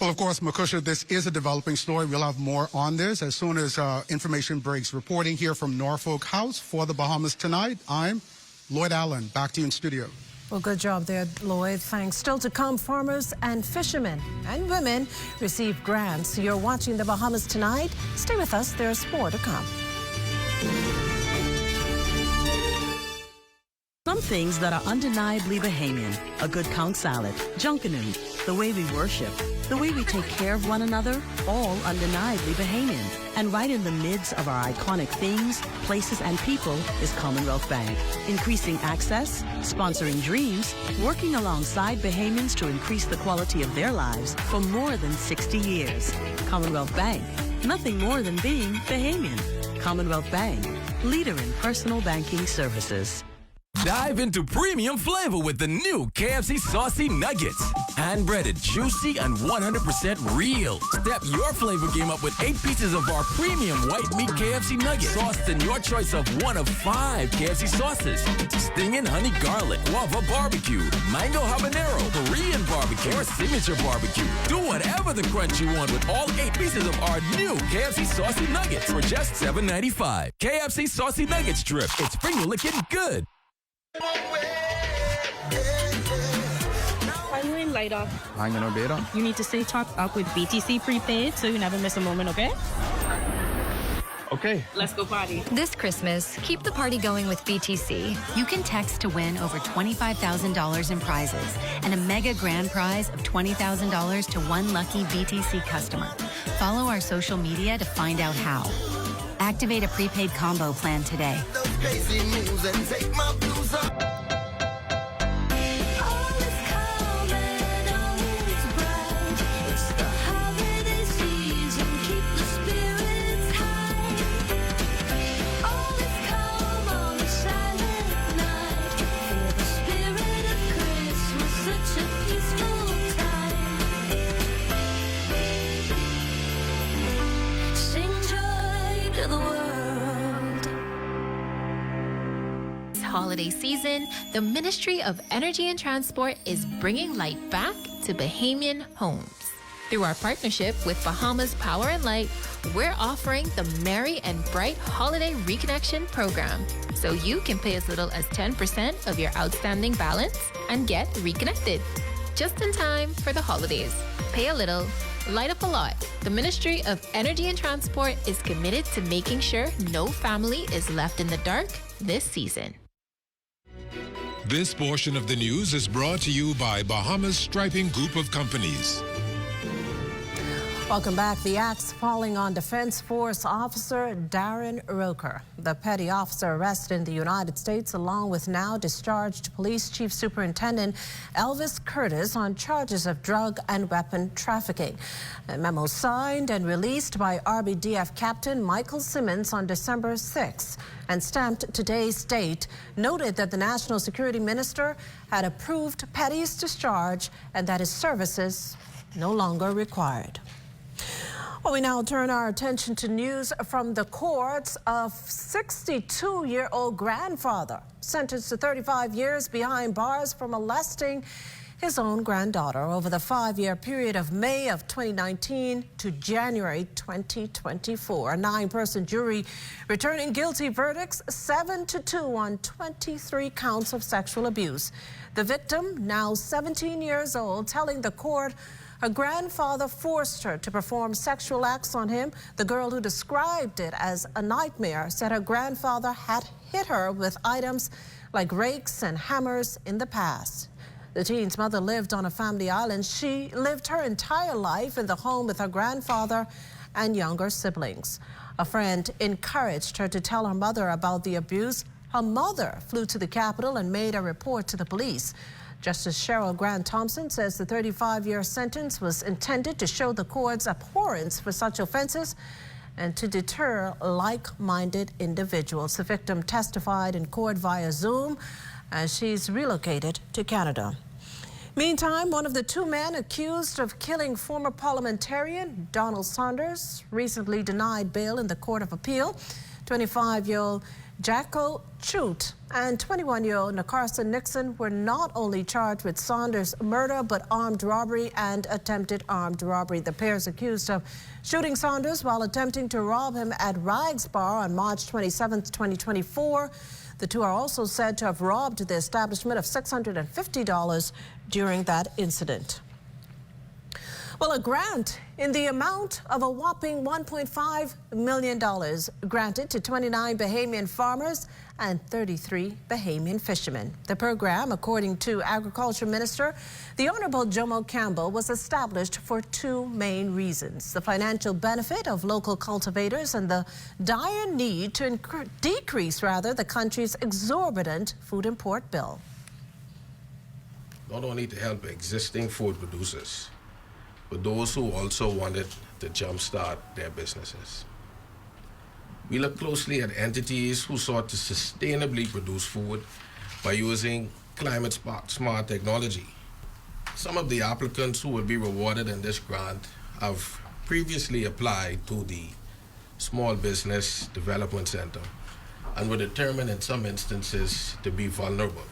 Well, of course, Makusha, this is a developing story. We'll have more on this as soon as information breaks. Reporting here from Norfolk House for the Bahamas Tonight, I'm Lloyd Allen. Back to you in studio.
Well, good job there, Lloyd. Thanks. Still to come, farmers and fishermen and women receive grants. You're watching the Bahamas Tonight. Stay with us. There's more to come.
Some things that are undeniably Bahamian. A good conch salad, junkanoo, the way we worship, the way we take care of one another, all undeniably Bahamian. And right in the midst of our iconic things, places, and people is Commonwealth Bank. Increasing access, sponsoring dreams, working alongside Bahamians to increase the quality of their lives for more than 60 years. Commonwealth Bank, nothing more than being Bahamian. Commonwealth Bank, leader in personal banking services.
Dive into premium flavor with the new KFC Saucy Nuggets. Hand-breaded, juicy, and 100% real. Step your flavor game up with 8 pieces of our premium white meat KFC Nuggets. Sauced in your choice of one of 5 KFC sauces. Stinging honey garlic, guava barbecue, mango habanero, Korean barbecue, or signature barbecue. Do whatever the crunch you want with all 8 pieces of our new KFC Saucy Nuggets for just $7.95. KFC Saucy Nuggets drip. It's finger-licking good.
Are you in later?
I'm gonna be on.
You need to stay topped up with BTC prepaid so you never miss a moment, okay?
Okay.
Let's go party.
This Christmas, keep the party going with BTC. You can text to win over $25,000 in prizes and a mega grand prize of $20,000 to one lucky BTC customer. Follow our social media to find out how. Activate a prepaid combo plan today.
Holiday season, the Ministry of Energy and Transport is bringing light back to Bahamian homes. Through our partnership with Bahamas Power and Light, we're offering the Merry and Bright Holiday Reconnection Program, so you can pay as little as 10% of your outstanding balance and get reconnected. Just in time for the holidays. Pay a little, light up a lot. The Ministry of Energy and Transport is committed to making sure no family is left in the dark this season.
This portion of the news is brought to you by Bahamas Striping Group of Companies.
Welcome back. The axe falling on Defense Force Officer Darren Roker. The petty officer arrested in the United States along with now discharged Police Chief Superintendent Elvis Curtis on charges of drug and weapon trafficking. A memo signed and released by RBDF Captain Michael Simmons on December 6 and stamped today's date noted that the National Security Minister had approved Petty's discharge and that his services no longer required. Well, we now turn our attention to news from the courts. A 62-year-old grandfather sentenced to 35 years behind bars for molesting his own granddaughter over the 5-year period of May of 2019 to January 2024. A 9-person jury returning guilty verdicts 7-2 on 23 counts of sexual abuse. The victim, now 17 years old, telling the court her grandfather forced her to perform sexual acts on him. The girl, who described it as a nightmare, said her grandfather had hit her with items like rakes and hammers in the past. The teen's mother lived on a family island. She lived her entire life in the home with her grandfather and younger siblings. A friend encouraged her to tell her mother about the abuse. Her mother flew to the Capitol and made a report to the police. Justice Cheryl Grant Thompson says the 35-year sentence was intended to show the court's abhorrence for such offenses and to deter like-minded individuals. The victim testified in court via Zoom as she's relocated to Canada. Meantime, one of the 2 men accused of killing former parliamentarian Donald Saunders recently denied bail in the Court of Appeal. 25-year-old Jacko Chute and 21-year-old Nakarsa Nixon were not only charged with Saunders' murder, but armed robbery and attempted armed robbery. The pair is accused of shooting Saunders while attempting to rob him at Rags Bar on March 27, 2024. The two are also said to have robbed the establishment of $650 during that incident. Well, a grant in the amount of a whopping $1.5 million granted to 29 Bahamian farmers and 33 Bahamian fishermen. The program, according to Agriculture Minister, the Honorable Jomo Campbell, was established for two main reasons: the financial benefit of local cultivators and the dire need to decrease the country's exorbitant food import bill.
Not only to help existing food producers, but those who also wanted to jumpstart their businesses. We look closely at entities who sought to sustainably produce food by using climate-smart technology. Some of the applicants who will be rewarded in this grant have previously applied to the Small Business Development Center and were determined in some instances to be vulnerable.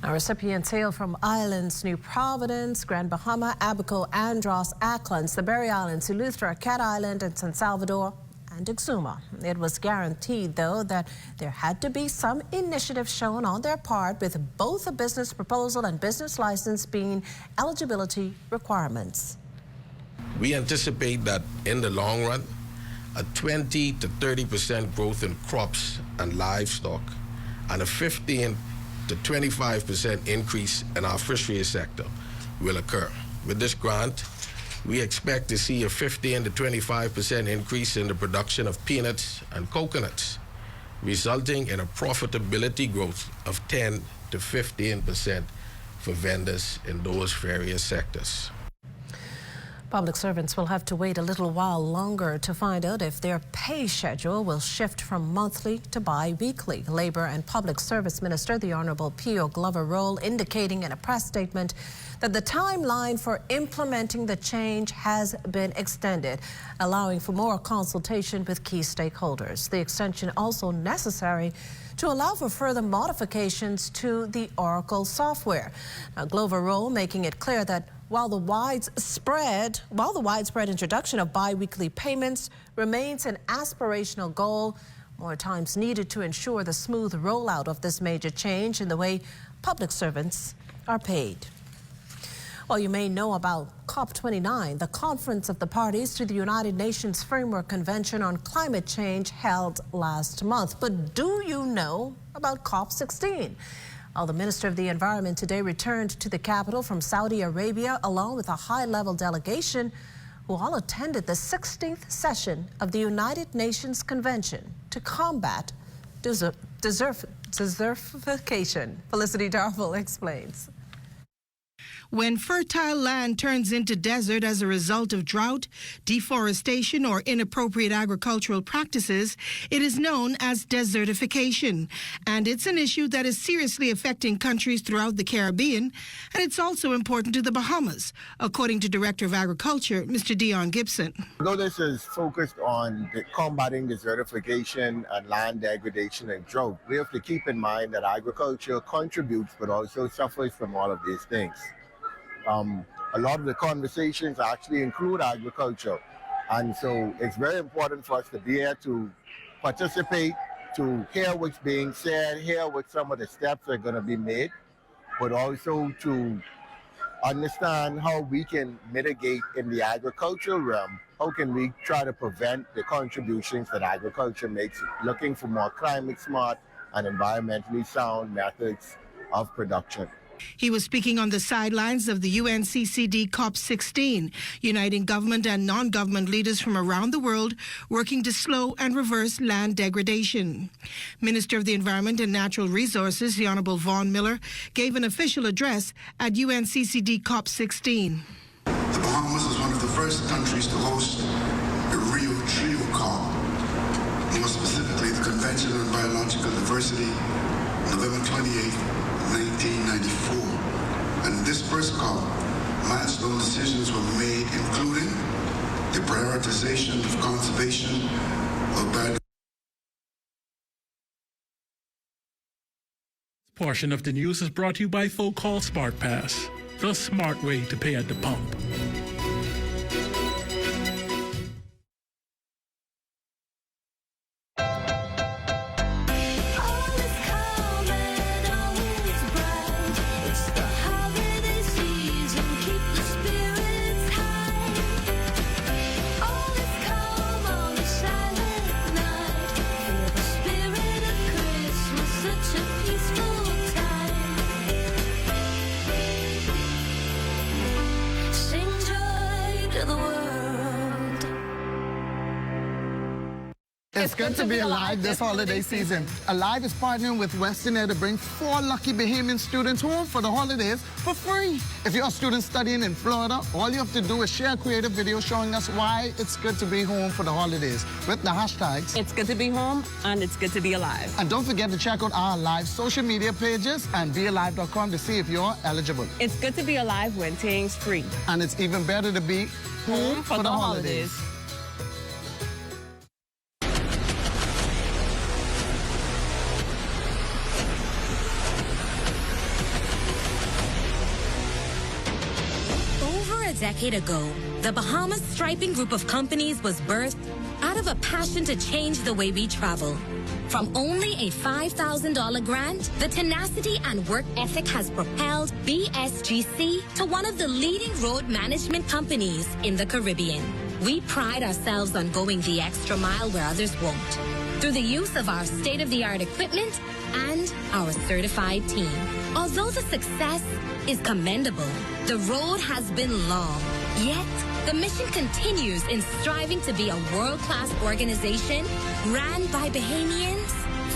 Now, recipients hail from islands New Providence, Grand Bahama, Abaco, Andros, Acklins, the Berry Islands, Eleuthera, Cat Island, and San Salvador, and Exuma. It was guaranteed, though, that there had to be some initiative shown on their part, with both a business proposal and business license being eligibility requirements.
We anticipate that in the long run, a 20 to 30% growth in crops and livestock and a 15 to 25% increase in our fisheries sector will occur. With this grant, we expect to see a 15 to 25% increase in the production of peanuts and coconuts, resulting in a profitability growth of 10 to 15% for vendors in those various sectors.
Public servants will have to wait a little while longer to find out if their pay schedule will shift from monthly to bi-weekly. Labor and Public Service Minister, the Honorable P.O. Glover Roll, indicating in a press statement that the timeline for implementing the change has been extended, allowing for more consultation with key stakeholders. The extension also necessary to allow for further modifications to the Oracle software. Now, Glover Roll making it clear that while the widespread introduction of bi-weekly payments remains an aspirational goal, more times needed to ensure the smooth rollout of this major change in the way public servants are paid. Well, you may know about COP29, the conference of the parties to the United Nations Framework Convention on Climate Change held last month. But do you know about COP16? Well, the Minister of the Environment today returned to the capital from Saudi Arabia along with a high-level delegation who all attended the 16th session of the United Nations Convention to combat desertification. Felicity Darville explains.
When fertile land turns into desert as a result of drought, deforestation, or inappropriate agricultural practices, it is known as desertification. And it's an issue that is seriously affecting countries throughout the Caribbean, and it's also important to the Bahamas, according to Director of Agriculture, Mr. Dion Gibson.
Although this is focused on combating desertification and land degradation and drought, we have to keep in mind that agriculture contributes but also suffers from all of these things. A lot of the conversations actually include agriculture. And so it's very important for us to be here to participate, to hear what's being said, hear what some of the steps are going to be made, but also to understand how we can mitigate in the agricultural realm. How can we try to prevent the contributions that agriculture makes, looking for more climate smart and environmentally sound methods of production.
He was speaking on the sidelines of the UNCCD COP16, uniting government and non-government leaders from around the world working to slow and reverse land degradation. Minister of the Environment and Natural Resources, the Honorable Vaughn Miller, gave an official address at UNCCD COP16.
The Bahamas was one of the first countries to host a Rio Trio COP, more specifically the Convention on Biological Diversity, November 28, 1994. And in this first COP, milestone decisions were made, including the prioritization of conservation of biodiversity
Portion of the news is brought to you by Folk Call Smart Pass, the smart way to pay at the pump.
It's good to be alive this holiday season. Alive is partnering with Western Air to bring 4 lucky Bahamian students home for the holidays for free. If you're a student studying in Florida, all you have to do is share a creative video showing us why it's good to be home for the holidays with the hashtags.
It's good to be home and it's good to be alive.
And don't forget to check out our live social media pages and bealive.com to see if you're eligible.
It's good to be alive when things free.
And it's even better to be home for the holidays.
A decade ago, the Bahamas Striping Group of companies was birthed out of a passion to change the way we travel. From only a $5,000 grant, the tenacity and work ethic has propelled BSGC to one of the leading road management companies in the Caribbean. We pride ourselves on going the extra mile where others won't, through the use of our state-of-the-art equipment and our certified team. Although the success is commendable, the road has been long. Yet, the mission continues in striving to be a world-class organization ran by Bahamians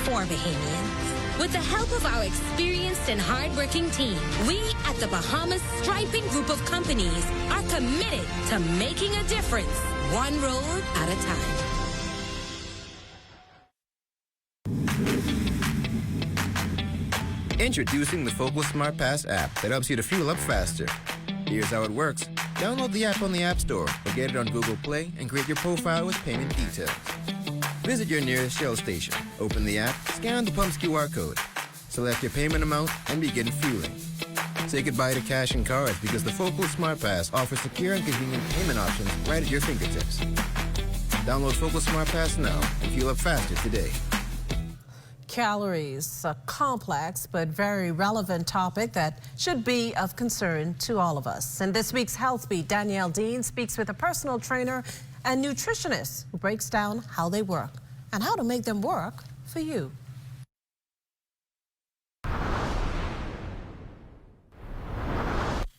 for Bahamians. With the help of our experienced and hardworking team, we at the Bahamas Striping Group of companies are committed to making a difference, one road at a time.
Introducing the Focal Smart Pass app that helps you to fuel up faster. Here's how it works. Download the app on the App Store or get it on Google Play and create your profile with payment details. Visit your nearest Shell station. Open the app, scan the pump's QR code, select your payment amount, and begin fueling. Say goodbye to cash and cards because the Focal Smart Pass offers secure and convenient payment options right at your fingertips. Download Focal Smart Pass now and fuel up faster today.
Calories, a complex but very relevant topic that should be of concern to all of us. In this week's Health Beat, Danielle Dean speaks with a personal trainer and nutritionist who breaks down how they work and how to make them work for you.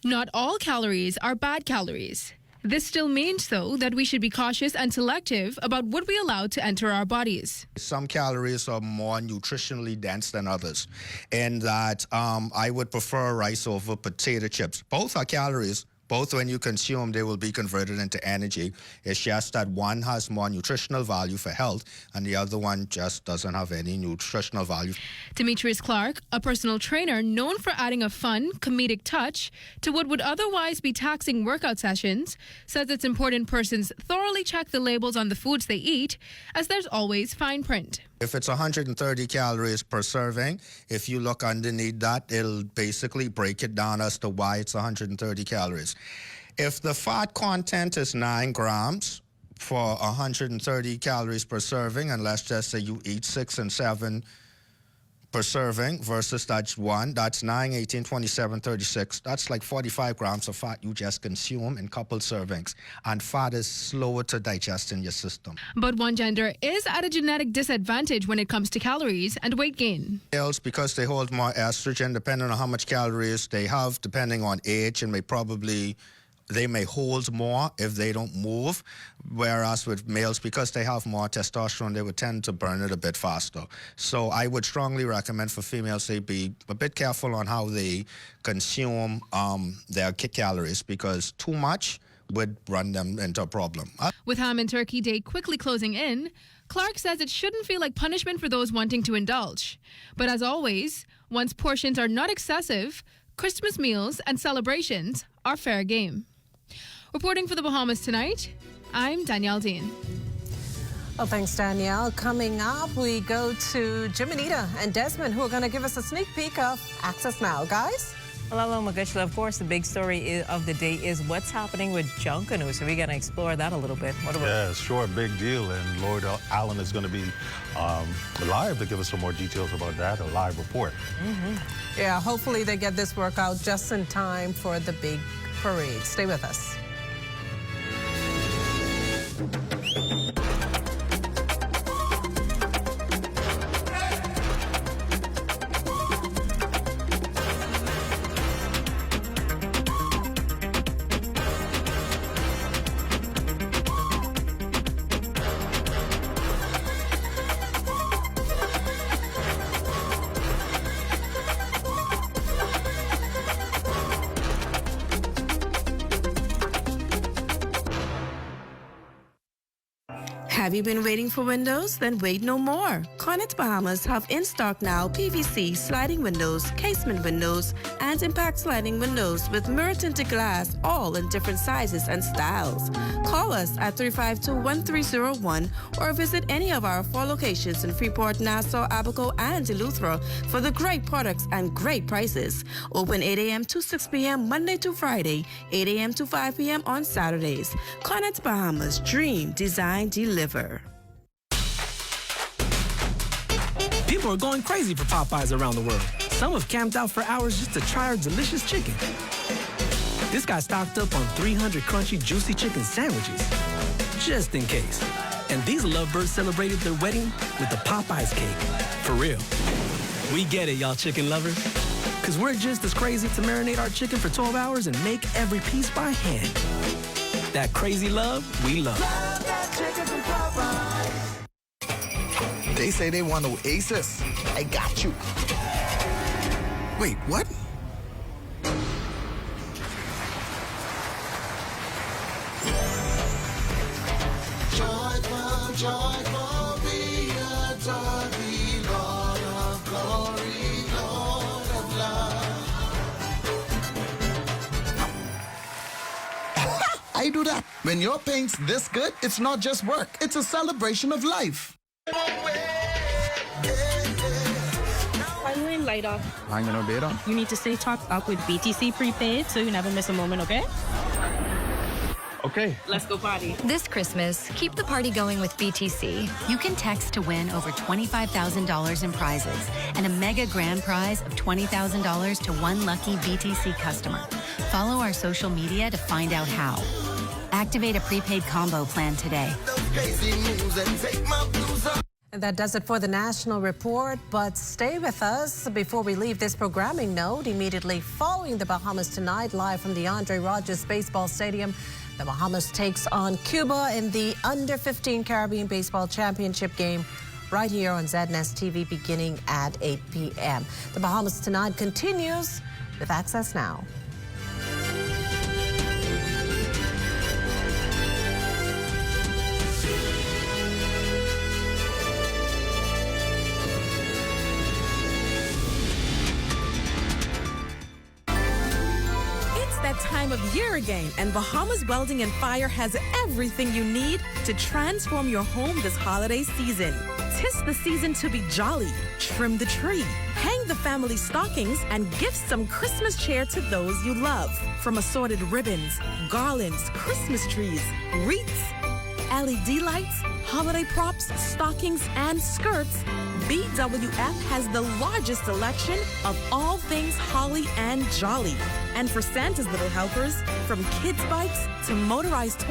Not all calories are bad calories. This still means, though, that we should be cautious and selective about what we allow to enter our bodies.
Some calories are more nutritionally dense than others, and that I would prefer rice over potato chips. Both are calories. Both, when you consume, they will be converted into energy. It's just that one has more nutritional value for health, and the other one just doesn't have any nutritional value.
Demetrius Clark, a personal trainer known for adding a fun, comedic touch to what would otherwise be taxing workout sessions, says it's important persons thoroughly check the labels on the foods they eat, as there's always fine print.
If it's 130 calories per serving, if you look underneath that, it'll basically break it down as to why it's 130 calories. If the fat content is 9 grams for 130 calories per serving, and let's just say you eat 6 and 7 per serving versus that's 1, that's 9, 18, 27, 36. That's like 45 grams of fat you just consume in couple servings. And fat is slower to digest in your system.
But one gender is at a genetic disadvantage when it comes to calories and weight gain.
Males, because they hold more estrogen, depending on how much calories they have, depending on age, and they may hold more if they don't move, whereas with males, because they have more testosterone, they would tend to burn it a bit faster. So I would strongly recommend for females they be a bit careful on how they consume their calories, because too much would run them into a problem.
With Ham and Turkey Day quickly closing in, Clark says it shouldn't feel like punishment for those wanting to indulge. But as always, once portions are not excessive, Christmas meals and celebrations are fair game. Reporting for the Bahamas Tonight, I'm Danielle Dean.
Well, thanks, Danielle. Coming up, we go to Jim, Anita, and Desmond, who are going to give us a sneak peek of Access Now. Guys?
Well, hello, Magushla. Of course, the big story of the day is what's happening with Junkanoo. So we're going to explore that a little bit.
Yeah, sure, big deal. And Lloyd Allen is going to be live to give us some more details about that, a live report.
Yeah, hopefully they get this work out just in time for the big parade. Stay with us.
Have you been waiting for windows? Then wait no more. Cornet Bahamas have in stock now PVC sliding windows, casement windows, and impact sliding windows with mirror tinted glass, all in different sizes and styles. Call us at 352-1301 or visit any of our 4 locations in Freeport, Nassau, Abaco, and Eleuthera for the great products and great prices. Open 8 a.m. to 6 p.m. Monday to Friday, 8 a.m. to 5 p.m. on Saturdays. Cornet Bahamas, dream, design, deliver.
People are going crazy for Popeyes around the world. Some have camped out for hours just to try our delicious chicken. This guy stocked up on 300 crunchy, juicy chicken sandwiches, just in case. And these lovebirds celebrated their wedding with the Popeyes cake. For real. We get it, y'all chicken lovers. Because we're just as crazy to marinate our chicken for 12 hours and make every piece by hand. That crazy love, we love.
Love that chicken from Popeyes.
They say they want Oasis. I got you. Wait, what?
Joyful, joyful, be adored, be Lord of glory, Lord of love.
I do that. When your paint's this good, it's not just work. It's a celebration of life.
Are you in light off?
I'm gonna data.
You need to stay topped up with BTC prepaid so you never miss a moment, okay?
Okay.
Let's go party.
This Christmas, keep the party going with BTC. You can text to win over $25,000 in prizes and a mega grand prize of $20,000 to one lucky BTC customer. Follow our social media to find out how. Activate a prepaid combo plan today.
And that does it for the National Report, but stay with us before we leave this programming note. Immediately following the Bahamas Tonight, live from the Andre Rogers Baseball Stadium, the Bahamas takes on Cuba in the Under-15 Caribbean Baseball Championship game right here on ZNS TV beginning at 8 p.m. The Bahamas Tonight continues with Access Now.
That time of year again, and Bahamas Welding and Fire has everything you need to transform your home this holiday season. 'Tis the season to be jolly. Trim the tree, hang the family stockings, and gift some Christmas cheer to those you love. From assorted ribbons, garlands, Christmas trees, wreaths, LED lights, holiday props, stockings, and skirts, BWF has the largest selection of all things holly and jolly. And for Santa's little helpers, from kids' bikes to motorized toys,